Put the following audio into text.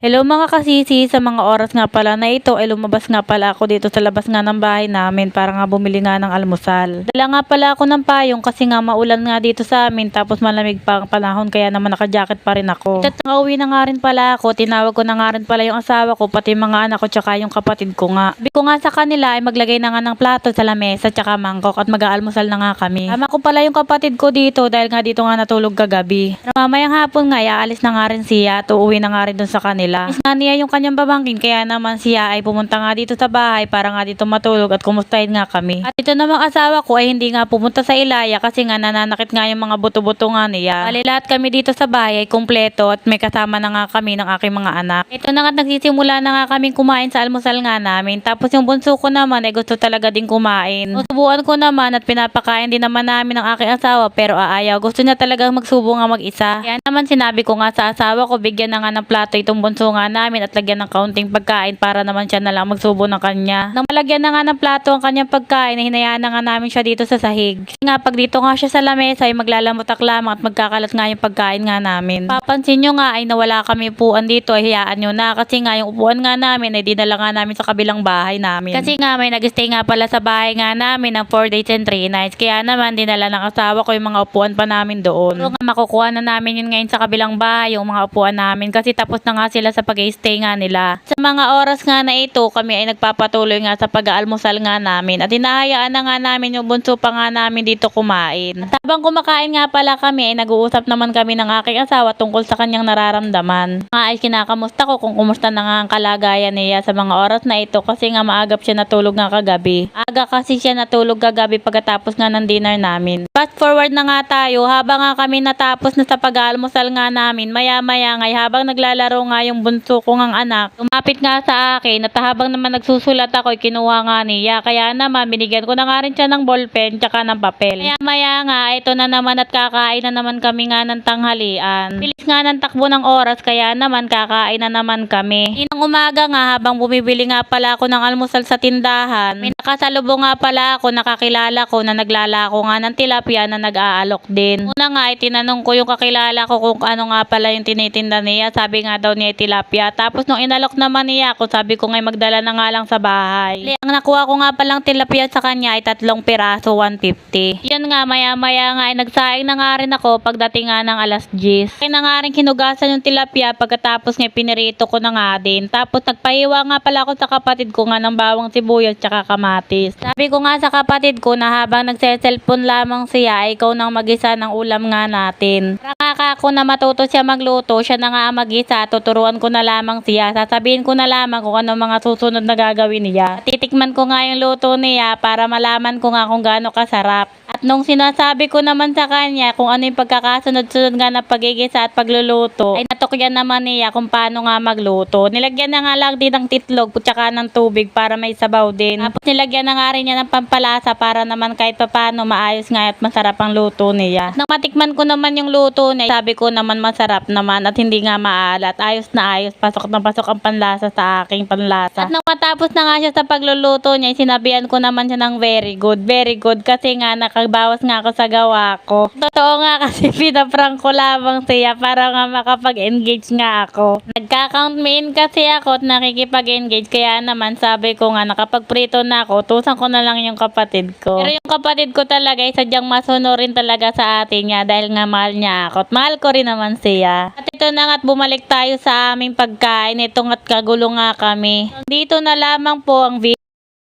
Hello mga kasisi, sa mga oras nga pala na ito ay lumabas nga pala ako dito sa labas nga ng bahay namin para nga bumili nga ng almusal. Dala nga pala ako ng payong kasi nga maulan nga dito sa amin tapos malamig pa ang panahon kaya naman naka-jacket pa rin ako. At nauwi na nga rin pala ako, tinawag ko na nga rin pala yung asawa ko pati mga anak ko tsaka yung kapatid ko nga. Sabi ko nga sa kanila ay maglagay na nga ng plato sa lamesa tsaka mangkok at mag-aalmusal na nga kami. Tama ko pala yung kapatid ko dito dahil nga dito nga natulog kagabi. Mamayang hapon nga aalis na nga rin siya at uuwi na nga rin dun sa kanila. Miss nga niya yung kanyang pamangkin kaya naman siya ay pumunta nga dito sa bahay para nga dito matulog at kumustahin nga kami. At ito namang asawa ko ay hindi nga pumunta sa Ilaya kasi nga nananakit nga yung mga buto-buto nga niya. Bali lahat kami dito sa bahay ay kumpleto at may kasama na nga kami ng aking mga anak. Ito na nga nagsisimula na nga kaming kumain sa almusal nga namin. Tapos yung bunso ko naman ay gusto talaga din kumain. Susubuan ko naman at pinapakain din naman namin ng aking asawa pero aayaw. Gusto niya talagang magsubo nga mag-isa. Kaya naman sinabi ko nga sa asawa ko bigyan na nga ng plato itong bunso nga namin at lagyan ng kaunting pagkain para naman siya na lang magsubo ng kanya. Nang malagyan na nga ng plato ang kanyang pagkain ay hinayaan na nga namin siya dito sa sahig. Kasi nga pag dito nga siya sa lamesa ay maglalamutak lamang at magkakalat nga yung pagkain nga namin. Papansin nyo nga ay nawala kami upuan dito ay hayaan nyo na kasi nga yung upuan nga namin ay dinala nga namin sa kabilang bahay namin. Kasi nga may nag-stay nga pala sa bahay nga namin ng 4 days and 3 nights kaya naman dinala ng asawa ko yung mga upuan pa namin doon. So nga makukuha na namin yun ngayon sa kabilang bahay yung mga upuan namin kasi tapos na nga sila sa pag-stay nga nila. Sa mga oras nga na ito, kami ay nagpapatuloy nga sa pag-aalmusal nga namin at hinahayaan na nga namin yung bunso pa nga namin dito kumain. At habang kumakain nga pala kami ay nag-uusap naman kami ng aking asawa tungkol sa kanyang nararamdaman. Nga ay kinakamusta ko kung kumusta na nga ang kalagayan niya sa mga oras na ito kasi nga maagap siya natulog nga kagabi. Aga kasi siya natulog kagabi pagkatapos nga ng dinner namin. Fast forward na nga tayo, habang nga kami natapos na sa pag-aalmusal nga namin, maya-maya nga habang naglalaro nga yung bunso ko ngang anak, lumapit nga sa akin at habang naman nagsusulat ako, kinuha nga niya. Kaya naman, binigyan ko na nga rin siya ng ballpen tsaka ng papel. Maya-maya nga, ito na naman at kakain na naman kami nga ng tanghalian. Bilis nga ng takbo ng oras, kaya naman kakain na naman kami. Inang umaga nga, habang bumibili nga pala ako ng almusal sa tindahan, may nakasalubong nga pala ako, nakakilala ko na naglalako nga ng tilapia na nag-aalok din. Una nga, ay tinanong ko yung kakilala ko kung ano nga pala yung tinitinda niya. Sabi nga daw niya tilapia. Tapos nung inalok naman niya ako, sabi ko ngay magdala na nga lang sa bahay. Ang nakuha ko nga palang tilapia sa kanya ay 3 piraso, 150. Yan nga, maya-maya nga ay nagsaing na nga rin ako pagdating nga ng alas 10. Kaya na nga rin kinugasan yung tilapia pagkatapos nga pinirito ko na nga din. Tapos nagpahiwa nga pala ako sa kapatid ko nga ng bawang sibuyas tsaka kamatis. Sabi ko nga sa kapatid ko na habang nagse-cellphone lamang siya ay ikaw nang mag-isa ng ulam nga natin. Para ako na matuto siya magluto, siya na nga mag-isa, tuturuan ko na lamang siya. Sasabihin ko na lamang kung ano mga susunod na gagawin niya. At titikman ko nga yung luto niya para malaman ko nga kung gaano kasarap. At nung sinasabi ko naman sa kanya kung ano yung pagkakasunod-sunod nga na pagigisa at pagluluto, ay natukyan naman niya kung paano nga magluto. Nilagyan na nga lang din ng titlog at saka ng tubig para may sabaw din. Tapos nilagyan na nga rin niya ng pampalasa para naman kahit paano maayos nga at masarap ang luto niya. At nang matikman ko naman yung luto niya, sabi ko naman masarap naman at hindi nga maalat. Ayos na ayos, pasok na pasok ang panlasa sa aking panlasa. At nang matapos na nga siya sa pagluluto niya, sinabihan ko naman siya ng very good kasi nga nakabawas nga ako sa gawa ko. Totoo nga kasi pinaprank ko lamang siya para nga makapag-engage nga ako. Nagka-count me in kasi ako at nakikipag-engage kaya naman sabi ko nga nakapagprito na ako, tusan ko na lang yung kapatid ko. Pero yung kapatid ko talaga ay sadyang masunurin talaga sa atin niya dahil nga mahal niya ako at mahal ko rin naman siya. At ito na nga't bumalik tayo sa aming pagkain. Ito nga't kagulo nga kami. Dito na lamang po ang video.